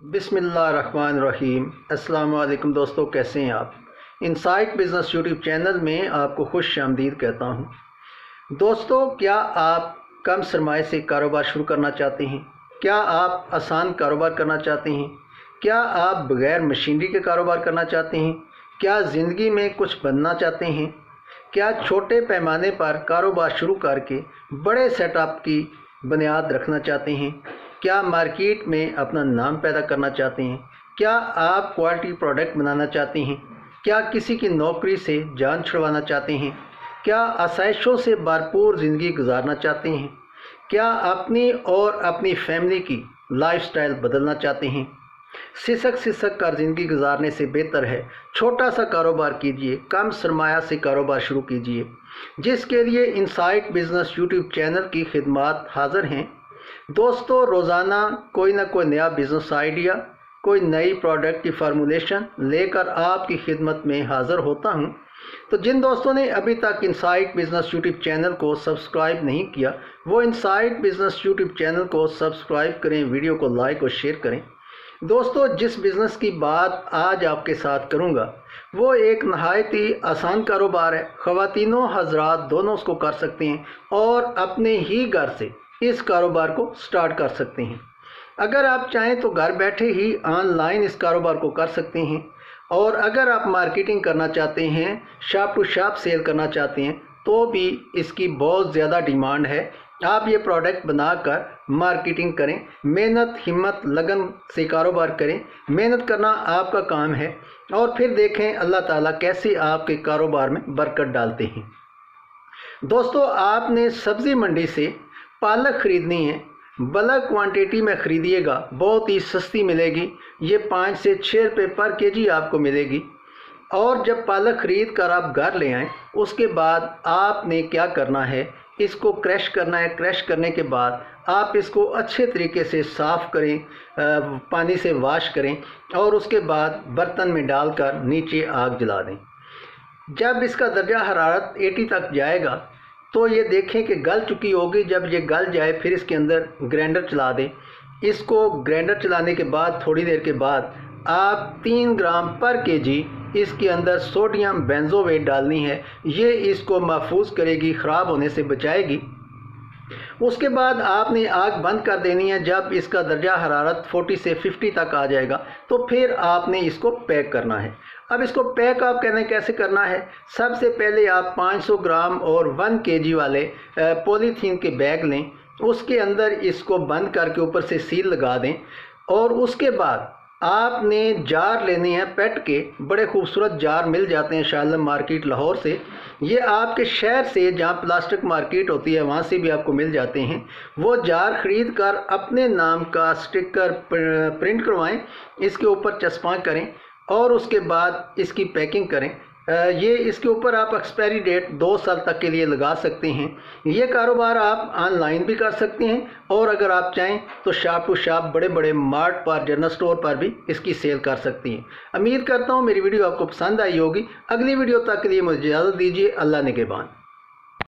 बिस्मिल्लाहिर्रहमानिर्रहीम। अस्सलाम वालेकुम दोस्तों, कैसे हैं आप। इनसाइट बिज़नेस यूट्यूब चैनल में आपको खुश आमदीद कहता हूं। दोस्तों, क्या आप कम सरमाए से कारोबार शुरू करना चाहते हैं? क्या आप आसान कारोबार करना चाहते हैं? क्या आप बग़ैर मशीनरी के कारोबार करना चाहते हैं? क्या ज़िंदगी में कुछ बनना चाहते हैं? क्या छोटे पैमाने पर कारोबार शुरू करके बड़े सेटअप की बुनियाद रखना चाहते हैं? क्या मार्केट में अपना नाम पैदा करना चाहते हैं? क्या आप क्वालिटी प्रोडक्ट बनाना चाहते हैं? क्या किसी की नौकरी से जान छुड़वाना चाहते हैं? क्या आसाइशों से भरपूर ज़िंदगी गुजारना चाहते हैं? क्या अपनी और अपनी फैमिली की लाइफस्टाइल बदलना चाहते हैं? सिसक कर ज़िंदगी गुजारने से बेहतर है छोटा सा कारोबार कीजिए, कम सरमाया से कारोबार शुरू कीजिए, जिसके लिए इनसाइट बिज़नेस यूट्यूब चैनल की खिदमत हाज़िर हैं। दोस्तों, रोज़ाना कोई ना कोई नया बिज़नेस आइडिया, कोई नई प्रोडक्ट की फार्मूलेशन लेकर आपकी खिदमत में हाज़िर होता हूं। तो जिन दोस्तों ने अभी तक इनसाइट बिज़नेस यूट्यूब चैनल को सब्सक्राइब नहीं किया, वो इनसाइट बिज़नेस यूट्यूब चैनल को सब्सक्राइब करें, वीडियो को लाइक और शेयर करें। दोस्तों, जिस बिज़नेस की बात आज आपके साथ करूंगा वो एक नहायत ही आसान कारोबार है। ख़वातीनों हज़रात दोनों उसको कर सकते हैं और अपने ही घर से इस कारोबार को स्टार्ट कर सकते हैं। अगर आप चाहें तो घर बैठे ही ऑनलाइन इस कारोबार को कर सकते हैं, और अगर आप मार्केटिंग करना चाहते हैं, शॉप टू शॉप सेल करना चाहते हैं, तो भी इसकी बहुत ज़्यादा डिमांड है। आप ये प्रोडक्ट बनाकर मार्केटिंग करें, मेहनत हिम्मत लगन से कारोबार करें। मेहनत करना आपका काम है और फिर देखें अल्लाह ताला कैसे आपके कारोबार में बरकत डालते हैं। दोस्तों, आपने सब्ज़ी मंडी से पालक ख़रीदनी है, बल्क क्वांटिटी में ख़रीदिएगा, बहुत ही सस्ती मिलेगी। ये 5 से 6 रुपये पर केजी आपको मिलेगी। और जब पालक ख़रीद कर आप घर ले आएँ, उसके बाद आपने क्या करना है, इसको क्रश करना है। क्रश करने के बाद आप इसको अच्छे तरीके से साफ़ करें, पानी से वॉश करें और उसके बाद बर्तन में डालकर नीचे आग जला दें। जब इसका दर्जा हरारत 80 तक जाएगा तो ये देखें कि गल चुकी होगी। जब ये गल जाए फिर इसके अंदर ग्राइंडर चला दें। इसको ग्राइंडर चलाने के बाद थोड़ी देर के बाद आप 3 ग्राम पर केजी इसके अंदर सोडियम बेंजोएट डालनी है। ये इसको महफूज करेगी, ख़राब होने से बचाएगी। उसके बाद आपने आग बंद कर देनी है। जब इसका दर्जा हरारत 40 से 50 तक आ जाएगा तो फिर आपने इसको पैक करना है। अब इसको पैक आप कैसे करना है, सबसे पहले आप 500 ग्राम और 1 केजी वाले पॉलीथीन के बैग लें। उसके अंदर इसको बंद करके ऊपर से सील लगा दें। और उसके बाद आपने जार लेने हैं पेट के। बड़े खूबसूरत जार मिल जाते हैं शालम मार्केट लाहौर से। ये आपके शहर से जहाँ प्लास्टिक मार्केट होती है वहाँ से भी आपको मिल जाते हैं। वो जार ख़रीद कर अपने नाम का स्टिकर प्रिंट करवाएं, इसके ऊपर चस्पा करें और उसके बाद इसकी पैकिंग करें। ये इसके ऊपर आप एक्सपायरी डेट 2 साल तक के लिए लगा सकते हैं। ये कारोबार आप ऑनलाइन भी कर सकते हैं और अगर आप चाहें तो शॉप टू शॉप बड़े बड़े मार्ट पर, जनरल स्टोर पर भी इसकी सेल कर सकती हैं। उम्मीद करता हूँ मेरी वीडियो आपको पसंद आई होगी। अगली वीडियो तक के लिए मुझे इजाज़त दीजिए। अल्लाह निगहबान।